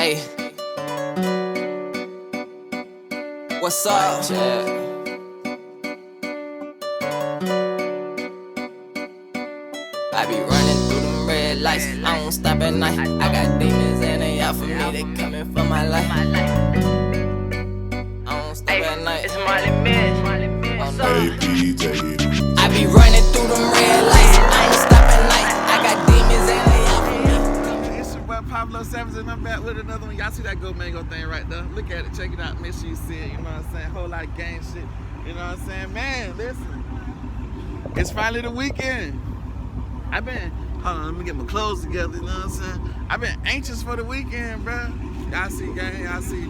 Hey, what's up, Chad? I be running through them red lights, I don't stop at night. I got demons and they out for me, they coming for my life. I don't stop at night. It's Molly Miss. I be running through them red lights, I ain't stop at night. I got demons and they out for me. It's your boy Pablo Savage and I'm back with another one. Y'all see that Go Mango thing right there? Look at it, check it out, make sure you see it, you know what I'm saying? Whole lot of gang shit, you know what I'm saying? Man, listen, it's finally the weekend. Hold on, let me get my clothes together, you know what I'm saying? I've been anxious for the weekend, bro. Y'all see gang, y'all see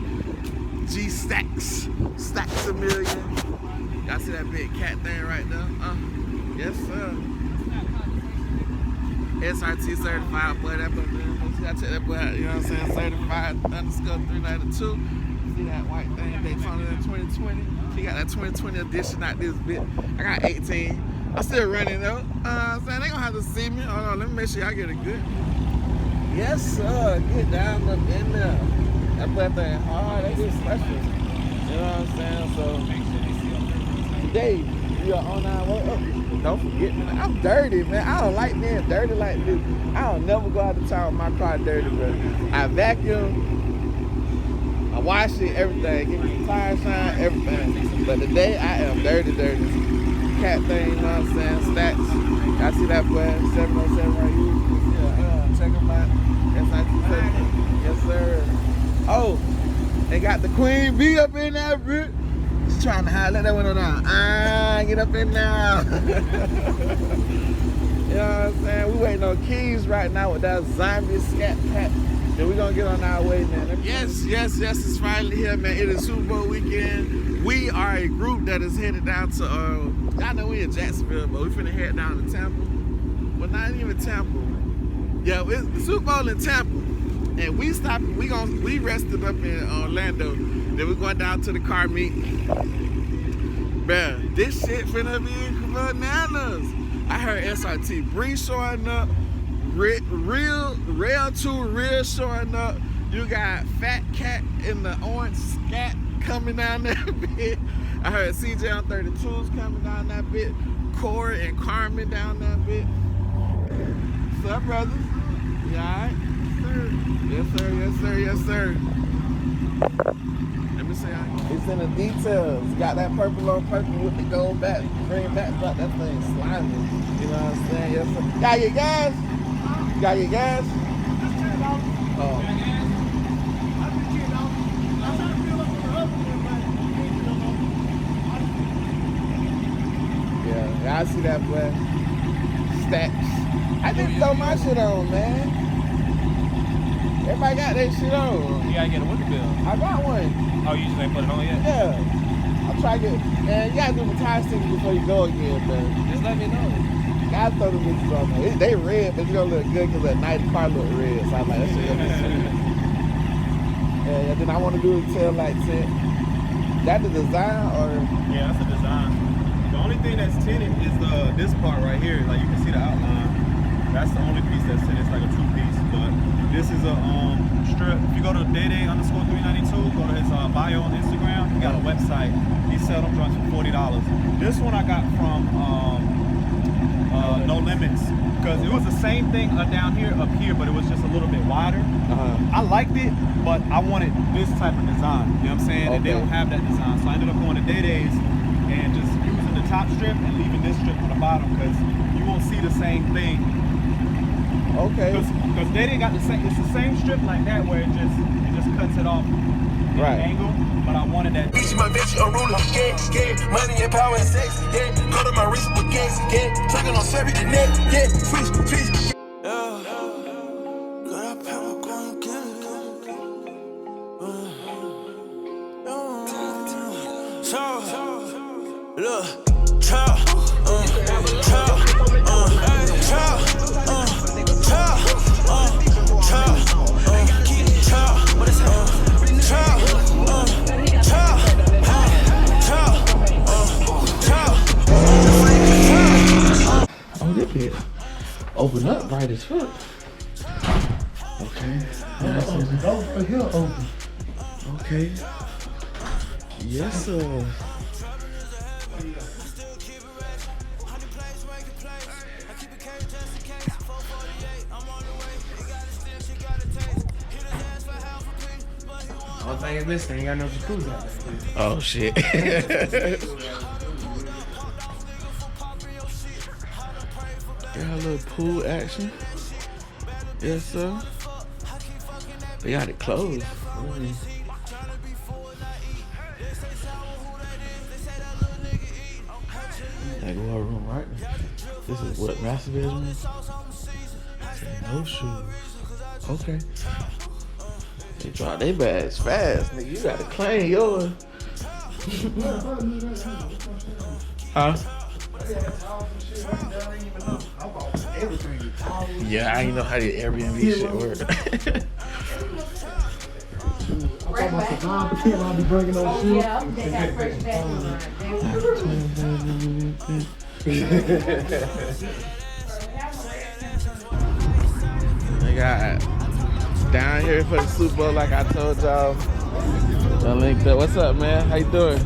G Stacks a million. Y'all see that big cat thing right there? Yes, sir. SRT certified, boy. That boy, I check that boy out, you know what I'm saying? Certified _392. See that white thing, Daytona 2020. He got that 2020 edition out this bit. I got 18. I'm still running though. I'm saying they gonna have to see me. Hold on, let me make sure y'all get it good. Yes, sir. Get down up in there. That boy thing hard. That is special. You know what I'm saying? So today we are on our way up. Don't forget, man, I'm dirty, man. I don't like being dirty like this. I don't never go out of town with my car dirty, bro. I vacuum, I wash it, everything. Give me the tire shine, everything. But today I am dirty. Cat thing, you know what I'm saying? Stats. Y'all see that boy? 707 right here. Check him out. Yes, sir. Oh, they got the Queen Bee up in there, bro. She's trying to hide. Let that window down. Get up in there. You know what I'm saying? We waiting on keys right now with that zombie scat cat. Then we gonna get on our way, man. Yes, it's finally here, man. It is Super Bowl weekend. We are a group that is headed down to, I know we in Jacksonville, but we finna head down to Tampa. Well, not even Tampa. Yeah, it's the Super Bowl in Tampa. And we stopped, we rested up in Orlando. Then we going down to the car meet. Bruh, this shit finna be bananas. I heard SRT Bree showing up. Rell 2 Real showing up. You got Fat Cat in the orange scat coming down that bit. I heard CJ on 32's coming down that bit. Corey and Carmen down that bit. What's up, brothers? You alright? Yes, sir. Let me see how it's in the details. Got that purple on purple with the gold back, green backdrop. That thing slimy. You know what I'm saying? Yes, sir. Got your gas? Got your gas? Oh. Yeah, I see that boy. Stacks. I just throw my shit on, man. Everybody got that shit on. You gotta get a winter bill. I got one. Oh, you just ain't put it on yet? Yeah. I'm trying to get, man, you gotta do the tire stickers before you go again, man. Just let me know. Gotta throw the bitches on there. They red, but it's gonna look good because at night the car look red. So I'm like, that shit gonna be sweet. And then I wanna do the tail light tint. That the design or? Yeah, that's a design. The only thing that's tinted is this part right here. Like you can see the outline. That's the only piece that's tinted. It's like a 2-piece. But this is a strip. If you go to Day_392, go to his bio on Instagram. He got a website. He sell them joints for $40. This one I got from No Limits because it was the same thing down here, up here, but it was just a little bit wider. I liked it, but I wanted this type of design. You know what I'm saying? Okay. And they don't have that design, so I ended up going to Days and just using the top strip and leaving this strip on the bottom because you won't see the same thing. Okay. Because they got the same. It's the same strip like that where it just cuts it off in an angle. But I wanted that. Bitch, my bitch, a ruler, yeah, money and power and sex, yeah. Go to my wrist with gas, yeah. Talking on Chevy the neck, yeah. Switch. Open up bright as fuck. Okay. Okay. Yes, sir. Only thing is missing, ain't got no jacuzzi out there. Oh shit. Got a little pool action. Yes, sir. They got it closed. That go our room right now. This is what, master bedroom? No shoes. Okay. They drop their bags fast, nigga. You gotta claim yours. Huh? Yeah, I ain't know how the Airbnb shit work. I'll be bringing those shoes. Yeah, they got fresh They got down here for the Super Bowl, like I told y'all. I linked up. What's up, man? How you doing?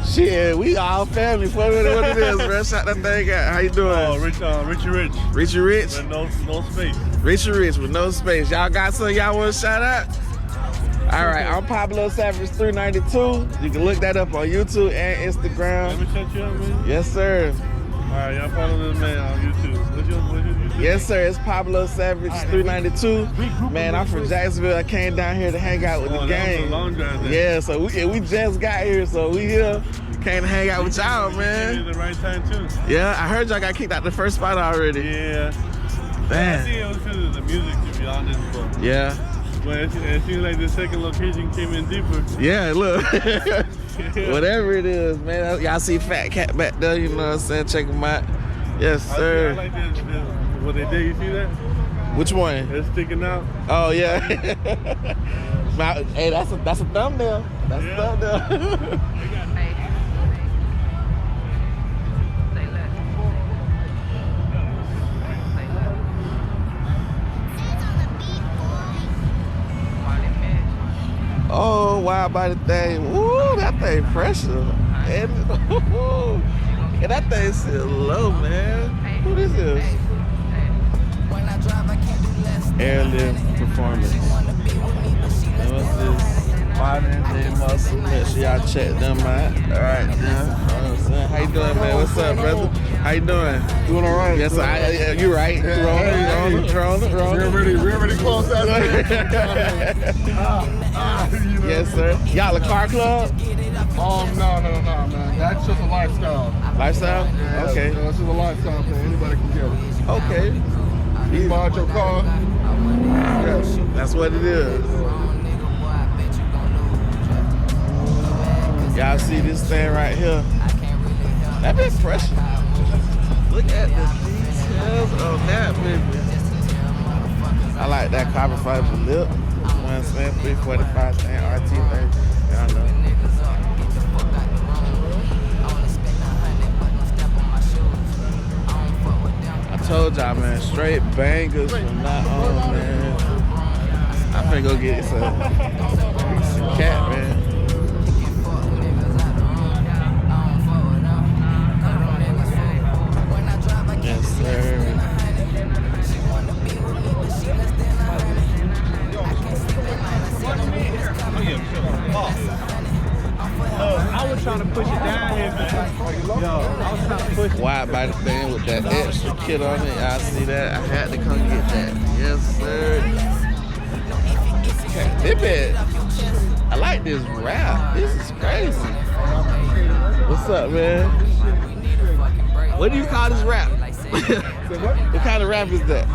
Shit, we all family. What it is, bro? Shot that thing out. How you doing? Oh, Richie Rich. Richie Rich? With no space. Richie Rich with no space. Y'all got something y'all want to shout out? All right, I'm Pablo Savage 392. You can look that up on YouTube and Instagram. Let me check you out, man. Yes, sir. All right, y'all follow this man on YouTube. What's your YouTube? Yes, sir. It's Pablo Savage 392. Man, I'm from Jacksonville. I came down here to hang out with the gang. Yeah, so we just got here, so we here. Came to hang out with y'all, man. At the right time too. Yeah, I heard y'all got kicked out the first spot already. Yeah. Man. I think it was because of the music, to be honest, but. Yeah. But it seems like the second location came in deeper. Yeah, look. Whatever it is, man. Y'all see Fat Cat back there, you know what I'm saying? Check him out. Yes, sir. I like this, what they did, you see that? Which one? It's sticking out. Oh, yeah. Hey, that's a thumbnail. That's a thumbnail. Oh, wow, by the thing. Woo, that thing pressure. And that thing still low, man. Who this is? Airlift performance. And what's this? Modern day muscle. Make sure y'all check them out. All right, now. How you doing, man? What's up, brother? How you doing? Doing all right. Yes, you right. Rolling. We're already close out there. Yes, sir. Y'all a car club? No, man. That's just a lifestyle. Lifestyle? Yeah, Okay. It's just a lifestyle thing. Anybody can get it. Okay. You bought your car. Yes. That's what it is. Y'all see this thing right here? That bit pressure. Look at the details of that, baby. I like that carbon fiber lip. You know what I'm saying? 345 thing, RT thing. Y'all know. I told y'all, man, straight bangers from now on, man. I'm finna go get some cat, man. Yes, sir. I was trying to push it down here, man. Yo, I was trying to push it. Wide body thing with that extra kit on it. Y'all see that? I had to come get that. Yes, sir. Okay, this bit. I like this wrap. This is crazy. What's up, man? What do you call this wrap? What kind of wrap is that?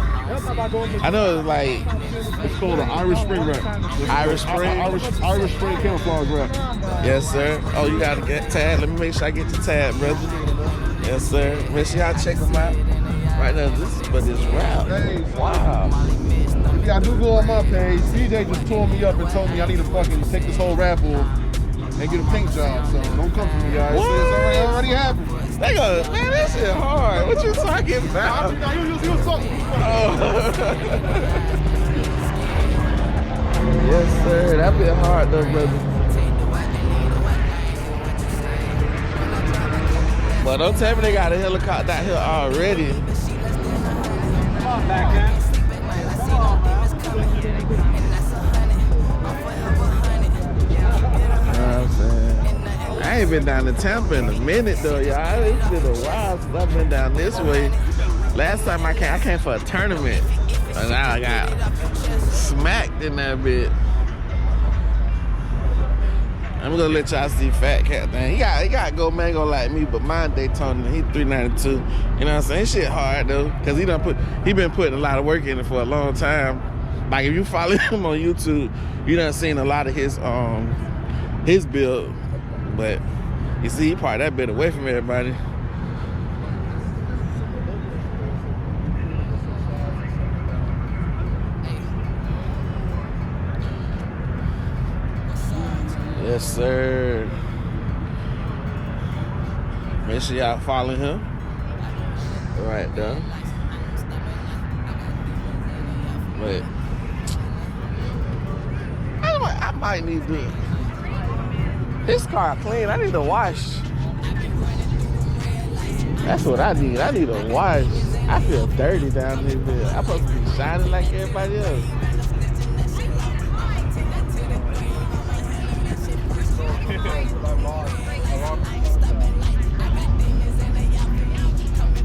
I know it's like It's called an Irish Spring wrap. Irish Spring? Irish Spring camouflage wrap. Yes, sir. Oh, you gotta get tagged. Let me make sure I get your tag, brother. Yes, sir. Make sure y'all check them out. Right now, this is for this wrap. Wow. Yeah, I do go on my page. CJ just tore me up and told me I need to fucking take this whole rap off and get a paint job. So don't come for me, guys. What? It's already happened. They go, man, that shit hard. What you talking about? He was something. Oh. Yes, sir. That bit hard though, brother. But don't tell me they got a helicopter out here already. Come on, backhand. Come on, man. You know what I'm saying? I ain't been down to Tampa in a minute though, y'all. It's been a while since I've been down this way. Last time I came for a tournament. And I got smacked in that bit. I'm gonna let y'all see Fat Cat thing. He got go mango like me, but mine Daytona. He 392. You know what I'm saying? Shit hard though, cause he been putting a lot of work in it for a long time. Like if you follow him on YouTube, you done seen a lot of his build. But you see, he part that bit away from everybody. Yes, sir. Make sure y'all follow him. Right there. But I might need to. This car clean. I need to wash. That's what I need. I need a wash. I feel dirty down this bit. I'm supposed to be shining like everybody else.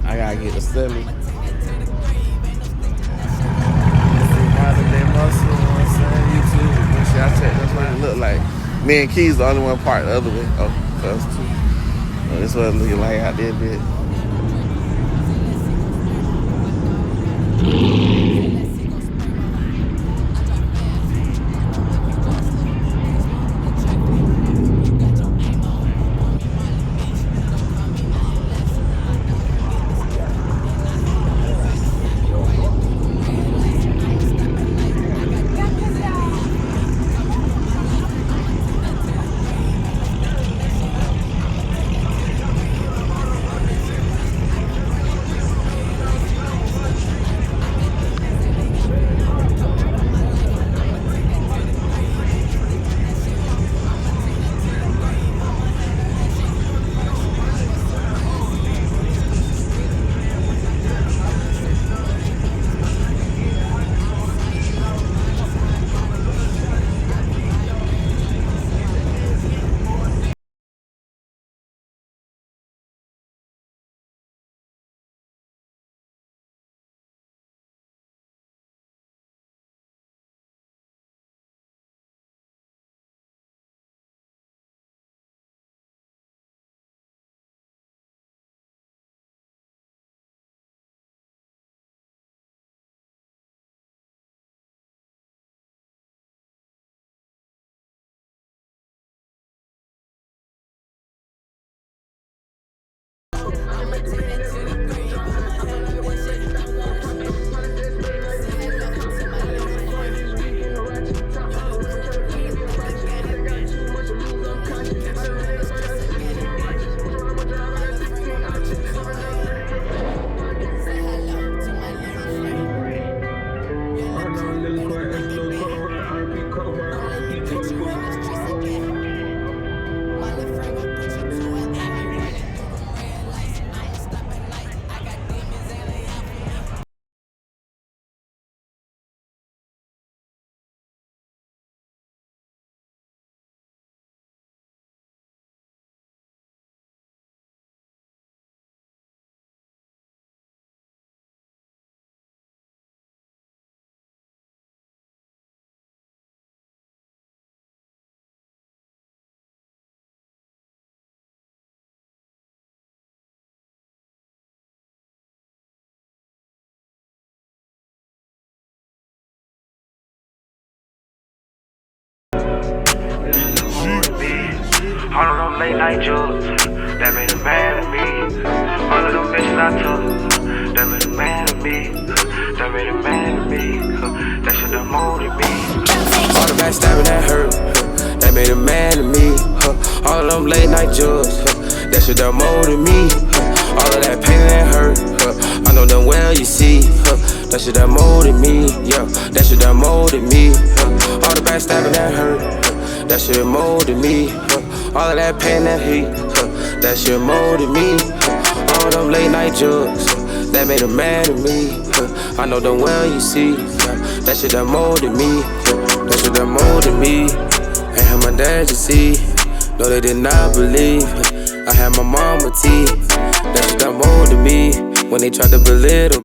I gotta get the semi. Modern day muscle, you know what I'm saying? YouTube. Make sure y'all check that's what it look like. Me and Key's the only one part the other way. Oh, us two. Oh, this is what it looking like out there, bit. All of them late night jokes, that made a man of me. All of them bitches I took, that made a man of me. That made a man of me. That shit done molded me. All the backstabbing that hurt, that made a man of me. All of them late night jokes, that shit done molded me. All of that pain that hurt, I know them well, you see. That shit done molded me, yeah. That shit done molded me. All the backstabbing that hurt, that shit molded me. All of that pain, that hate, that shit molded me. All them late night drugs, that made a man of me. I know them well, you see, that shit that molded me. That shit that molded me. Ain't had my dad, you see, no they did not believe. I had my mama T, that shit that molded me. When they tried to belittle